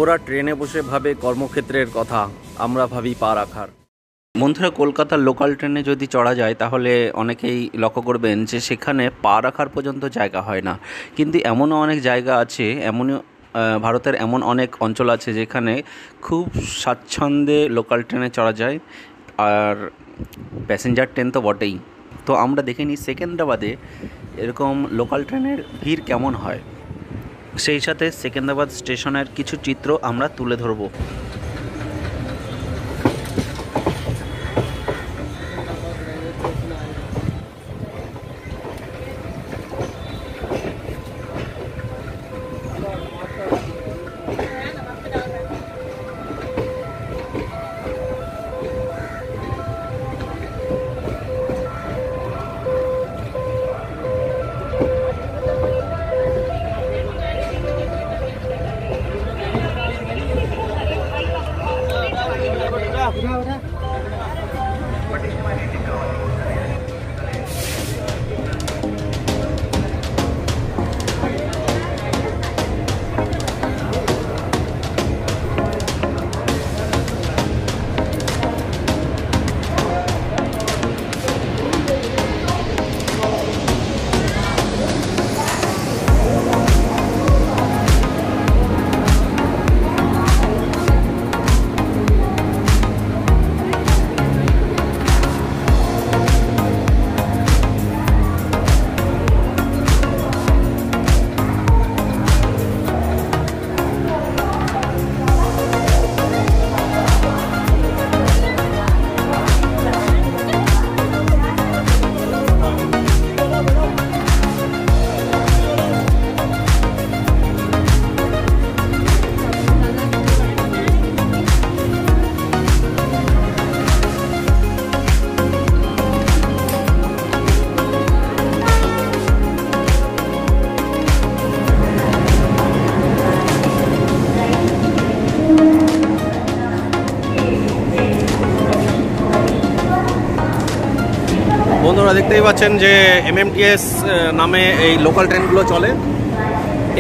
ওরা ট্রেনে বসে ভাবে কর্মক্ষেত্রের কথা, আমরা ভাবি পা রাখার। বন্ধুরা, কলকাতার লোকাল ট্রেনে যদি চড়া যায় তাহলে অনেকেই লক্ষ্য করবেন যে সেখানে পা রাখার পর্যন্ত জায়গা হয় না। কিন্তু এমনও অনেক জায়গা আছে, ভারতের এমন অনেক অঞ্চল আছে যেখানে খুব স্বাচ্ছন্দ্যে লোকাল ট্রেনে চড়া যায়, আর প্যাসেঞ্জার ট্রেন তো বটেই। তো আমরা দেখে নিই সেকেন্দ্রাবাদে এরকম লোকাল ট্রেনের ভিড় কেমন হয়, সেই সাথে সেকেন্দ্রাবাদ স্টেশনের কিছু চিত্র আমরা তুলে ধরব। বন্ধুরা, দেখতেই পাচ্ছেন যে MMTS নামে এই লোকাল ট্রেনগুলো চলে।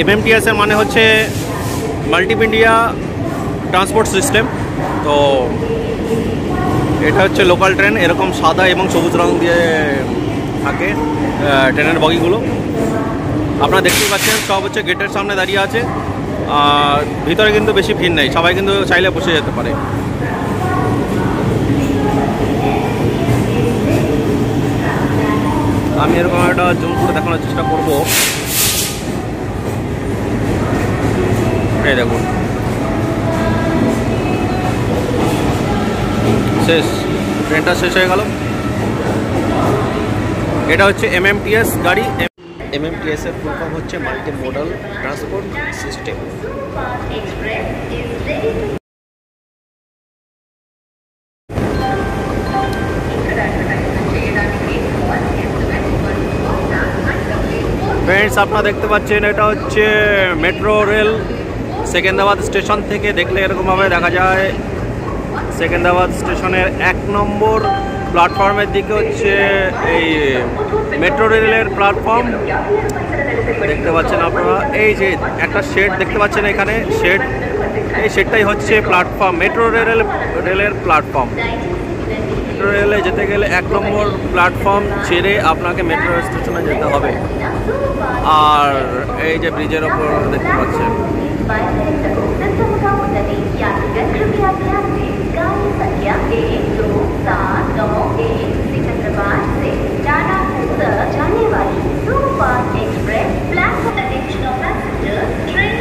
MMTS এর মানে হচ্ছে মাল্টি ইন্ডিয়া ট্রান্সপোর্ট সিস্টেম। তো এটা হচ্ছে লোকাল ট্রেন, এরকম সাদা এবং সবুজ রং দিয়ে থাকে ট্রেনের বগিগুলো। আপনারা দেখতেই পাচ্ছেন সব হচ্ছে গেটের সামনে দাঁড়িয়ে আছে, আর ভিতরে কিন্তু বেশি ভিড় নেই, সবাই কিন্তু চাইলে বসে যেতে পারে। আমি এরকম একটা জুম করে দেখানোর চেষ্টা করবো। এই দেখুন, শেষ, ট্রেনটা শেষ হয়ে গেল। এটা হচ্ছে MMTS গাড়ি। MMTS এর ফুল ফর্ম হচ্ছে multi modal transport system. Friends, আপনারা দেখতে পাচ্ছেন এটা হচ্ছে মেট্রো রেল। সেকেন্দ্রাবাদ স্টেশন থেকে দেখলে এরকমভাবে দেখা যায়। সেকেন্দ্রাবাদ স্টেশনের 1 নম্বর প্ল্যাটফর্মের দিকে হচ্ছে এই মেট্রো রেলের প্ল্যাটফর্ম দেখতে পাচ্ছেন আপনারা। এই যে একটা শেড দেখতে পাচ্ছেন এখানে, শেড, এই শেডটাই হচ্ছে প্ল্যাটফর্ম, মেট্রো রেলের প্ল্যাটফর্ম। মেট্রো রেলে যেতে গেলে 1 নম্বর প্ল্যাটফর্ম ছেড়ে আপনাকে মেট্রো স্টেশনে যেতে হবে। আর এই যে ব্রিজের ওপর দেখতে পাচ্ছেন,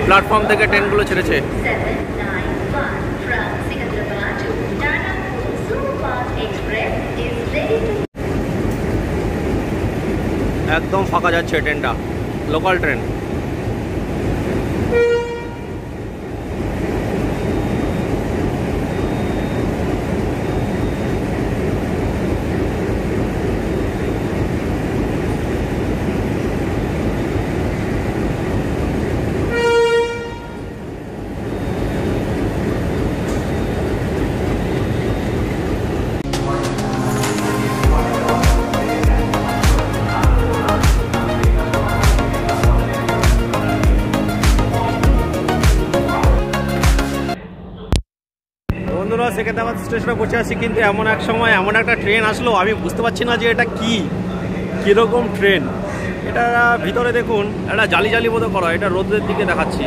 প্ল্যাটফর্ম থেকে ট্রেনগুলো ছেড়েছে। একদম ফাঁকা যাচ্ছে ট্রেনটা, লোকাল ট্রেন। সেকেন্দ্রাবাদ স্টেশনে বসে আছি, কিন্তু এমন এক সময় এমন একটা ট্রেন আসলো, আমি বুঝতে পারছি না যে এটা কীরকম ট্রেন। এটা ভিতরে দেখুন একটা জালি জালি মতো করা, এটা রোদের দিকে দেখাচ্ছি,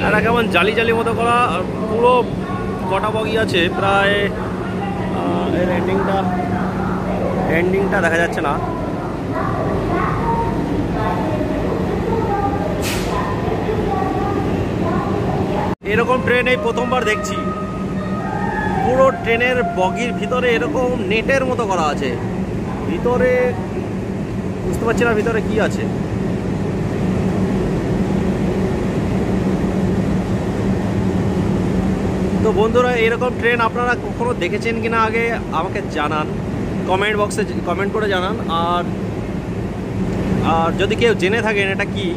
এটা কেমন জালি জালি মতো করা। পুরো কটা বগি আছে প্রায়, এর এন্ডিংটা দেখা যাচ্ছে না। এরকম ট্রেন এই প্রথমবার দেখছি। পুরো ট্রেনের বগির ভিতরে এরকম নেটের মতো করা আছে, ভিতরে বুঝতে পারছি না ভিতরে কি আছে। তো বন্ধুরা, এরকম ট্রেন আপনারা কখনো দেখেছেন কিনা আগে আমাকে জানান, কমেন্ট বক্সে কমেন্ট করে জানান। আর যদি কেউ জেনে থাকেন এটা কি,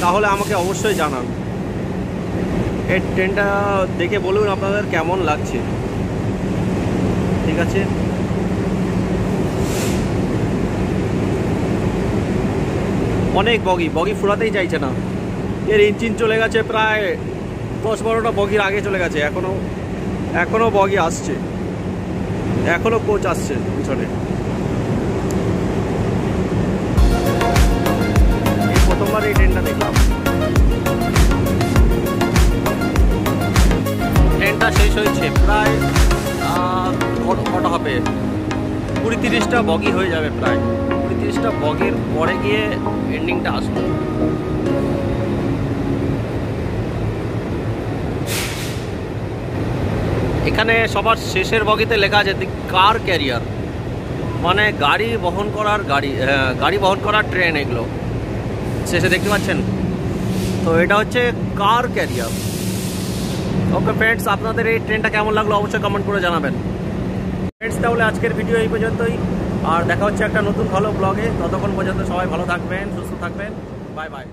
তাহলে আমাকে অবশ্যই জানান। এই ট্রেনটা দেখে বলুন আপনাদের কেমন লাগছে। ঠিক আছে, অনেক বগি ফুরাতেই চাইছে না। এর ইঞ্জিন চলে গেছে প্রায় 10-12টা বগির আগে চলে গেছে, এখনো বগি আসছে, এখনো কোচ আসছে পিছনে। এই প্রথমবার এই ট্রেনটা দেখলাম। ট্রেনটা শেষ হয়েছে প্রায় কটা হবে, 20-30টা বগি হয়ে যাবে, প্রায় 20-30টা বগির পরে গিয়ে এন্ডিংটা আসবে। এখানে সবার শেষের বগিতে লেখা আছে দি কার ক্যারিয়ার, মানে গাড়ি বহন করার ট্রেন। এগুলো শেষে দেখতে পাচ্ছেন, তো এটা হচ্ছে কার ক্যারিয়ার। ওকে ফ্রেন্ডস, আপনাদের এই ট্রেনটা কেমন লাগলো অবশ্যই কমেন্ট করে জানাবেন। ফ্রেন্ডস, তাহলে আজকের ভিডিও এই পর্যন্তই, আর দেখা হচ্ছে একটা নতুন ভালো ব্লগে। ততক্ষণ পর্যন্ত সবাই ভালো থাকবেন, সুস্থ থাকবেন। Bye bye.